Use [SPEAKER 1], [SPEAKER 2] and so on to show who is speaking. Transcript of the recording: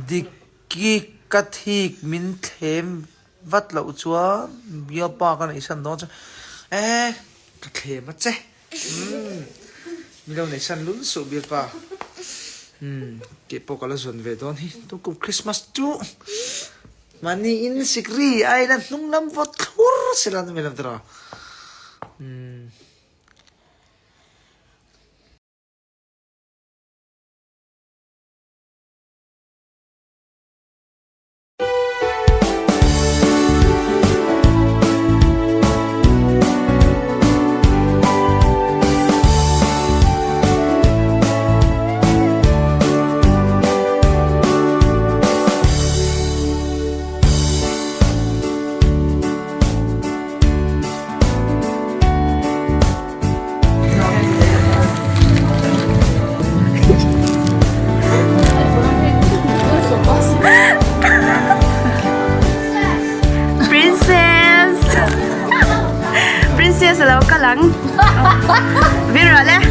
[SPEAKER 1] Diki kathik min them vat lo chua bia pa kan isan do ka them ma che mi lo nei san lun su bia pa ke po kala zon ve don hi to kum Christmas tu mani in sikri ai na nung lam vot khur silan me lam tra
[SPEAKER 2] Princess, alaw ka lang. Biro, ale?